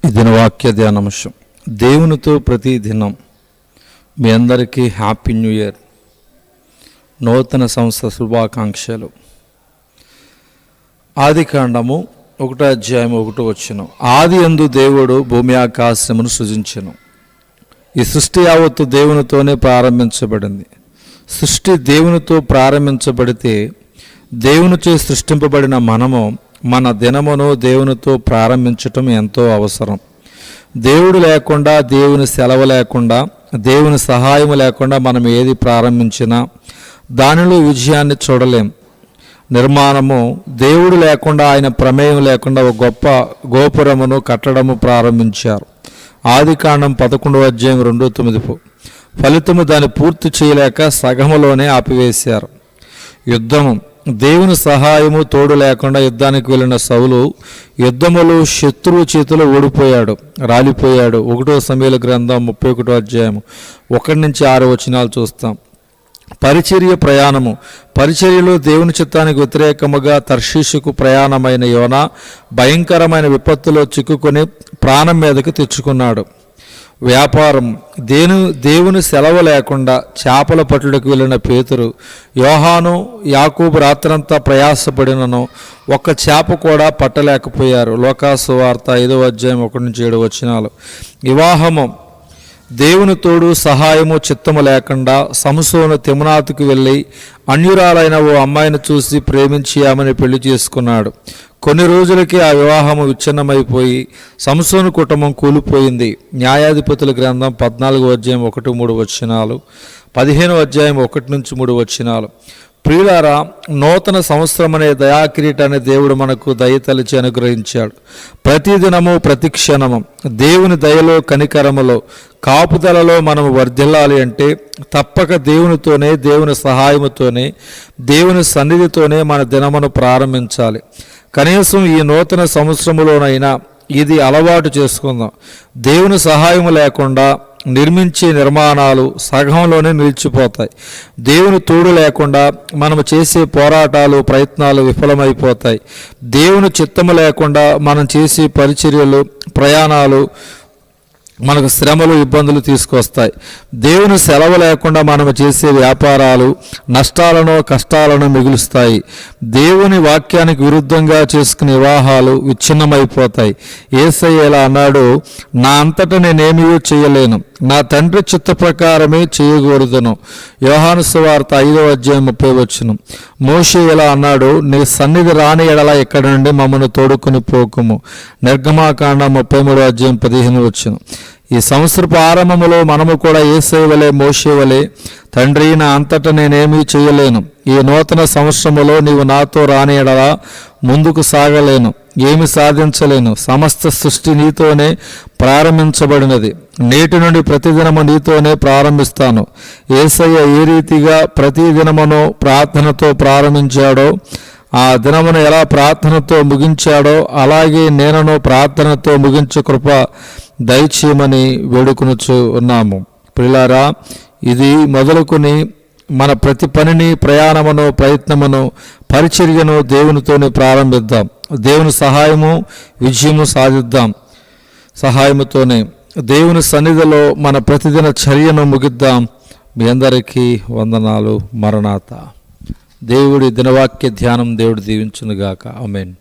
ఈ దిన వాక్య ధ్యానాంశం, దేవునితో ప్రతి దినం. మీ అందరికీ హ్యాపీ న్యూ ఇయర్, నూతన సంవత్సర శుభాకాంక్షలు. ఆదికాండము 1:1. ఆది యందు దేవుడు భూమి ఆకాశమును సృజించెను. ఈ సృష్టి యావత్తు దేవునితోనే ప్రారంభించబడింది. సృష్టి దేవునితో ప్రారంభించబడితే దేవునిచే సృష్టింపబడిన మనము మన దినమును దేవునితో ప్రారంభించటం ఎంతో అవసరం. దేవుడు లేకుండా, దేవుని సెలవు లేకుండా, దేవుని సహాయం లేకుండా మనం ఏది ప్రారంభించినా దానిలో విజయాన్ని చూడలేం. నిర్మాణము దేవుడు లేకుండా, ఆయన ప్రమేయం లేకుండా ఒక గొప్ప గోపురమును కట్టడము ప్రారంభించారు. ఆదికాండం 11:2-9. ఫలితము దాన్ని పూర్తి చేయలేక సగములోనే ఆపివేశారు. యుద్ధము దేవుని సహాయము తోడు లేకుండా యుద్ధానికి వెళ్ళిన సౌలు యుద్ధములో శత్రువు చేతిలో ఓడిపోయాడు, రాలిపోయాడు. 1 సమూయేలు గ్రంథం 31:1-6 చూస్తాం. పరిచర్య ప్రయాణము. పరిచర్యలో దేవుని చిత్తానికి వ్యతిరేకముగా తర్షీషుకు ప్రయాణమైన యోనా భయంకరమైన విపత్తులో చిక్కుకొని ప్రాణం మీదకి తెచ్చుకున్నాడు. వ్యాపారం. దేవుని సెలవు లేకుండా చేపల పట్టులకు వెళ్ళిన పేతురు, యోహాను, యాకోబు రాత్రంతా ప్రయాసపడినను ఒక్క చేప కూడా పట్టలేకపోయారు. లోకాసు వార్త 5:1-7. వివాహము. దేవుని తోడు సహాయము చిత్తము లేకుండా సంసోను తిమ్నాతుకు వెళ్ళి అన్యురాలైన ఓ అమ్మాయిని చూసి ప్రేమించి ఆమెను పెళ్లి చేసుకున్నాడు. కొన్ని రోజులకి ఆ వివాహము విచ్ఛిన్నమైపోయి సంసోను కుటుంబం కూలిపోయింది. న్యాయాధిపతుల గ్రంథం 14:1-3, 15:1-3. ప్రియులారా, నూతన సంవత్సరం అనే దయాకిరీటాన్ని దేవుడు మనకు దయతలిచి అనుగ్రహించాడు. ప్రతిదినము, ప్రతి క్షణము దేవుని దయలో, కనికరములో, కాపుదలలో మనము వర్ధిల్లాలి అంటే తప్పక దేవునితోనే, దేవుని సహాయముతోనే, దేవుని సన్నిధితోనే మన దినమును ప్రారంభించాలి. కనీసం ఈ నూతన సంవత్సరములోనైనా ఇది అలవాటు చేసుకుందాం. దేవుని సహాయము లేకుండా నిర్మించే నిర్మాణాలు సగంలోనే నిలిచిపోతాయి. దేవుని తోడు లేకుండా మనము చేసే పోరాటాలు, ప్రయత్నాలు విఫలమైపోతాయి. దేవుని చిత్తము లేకుండా మనం చేసే పరిచర్యలు, ప్రయాణాలు మనకు శ్రమలు, ఇబ్బందులు తీసుకొస్తాయి. దేవుని సెలవు లేకుండా మనము చేసే వ్యాపారాలు నష్టాలను, కష్టాలను మిగులుస్తాయి. దేవుని వాక్యానికి విరుద్ధంగా చేసుకునే వివాహాలు విచ్ఛిన్నమైపోతాయి. యేసయ్య ఇలా అన్నాడు, నా అంతటా నేనేమీ చేయలేను, నా తండ్రి చిత్త ప్రకారమే చేయకూడదును. యోహాను సువార్త 5:30. మోషే ఇలా అన్నాడు, నీ సన్నిధి రాని ఎడల ఇక్కడి నుండి మమ్మను తోడుకొని పోకుము. నిర్గమాకాండం 33:15. ఈ సంవత్సరపు ఆరంభములో మనము కూడా యేసయ్య వలె, మోషే వలె, తండ్రి నా అంతటా నేనేమీ చేయలేను, ఈ నూతన సంవత్సరములో నీవు నాతో రాని ఎడల ముందుకు సాగలేను, ఏమి సాధించలేను, సమస్త సృష్టి నీతోనే ప్రారంభించబడినది, నేటి నుండి ప్రతిదినము నీతోనే ప్రారంభిస్తాను. యేసయ్య ఏ రీతిగా ప్రతిదినమును ప్రార్థనతో ప్రారంభించాడో, ఆ దినమును ఎలా ప్రార్థనతో ముగించాడో అలాగే నేనను ప్రార్థనతో ముగించే కృప దయచేయమని వేడుకొనుచు ఉన్నాము. ప్రియులారా, ఇది మొదలుకొని మన ప్రతి పనిని, ప్రయాణమును, ప్రయత్నమును, పరిచర్యను దేవునితోనే ప్రారంభిద్దాం. దేవుని సహాయము, విజయము సాధిద్దాం. సహాయముతోనే దేవుని సన్నిధిలో మన ప్రతిదిన చర్యను ముగిద్దాం. మీ అందరికీ వందనాలు. మరణాత. దేవుడి దినవాక్య ధ్యానం దేవుడు దీవించునుగాక. ఆమేన్.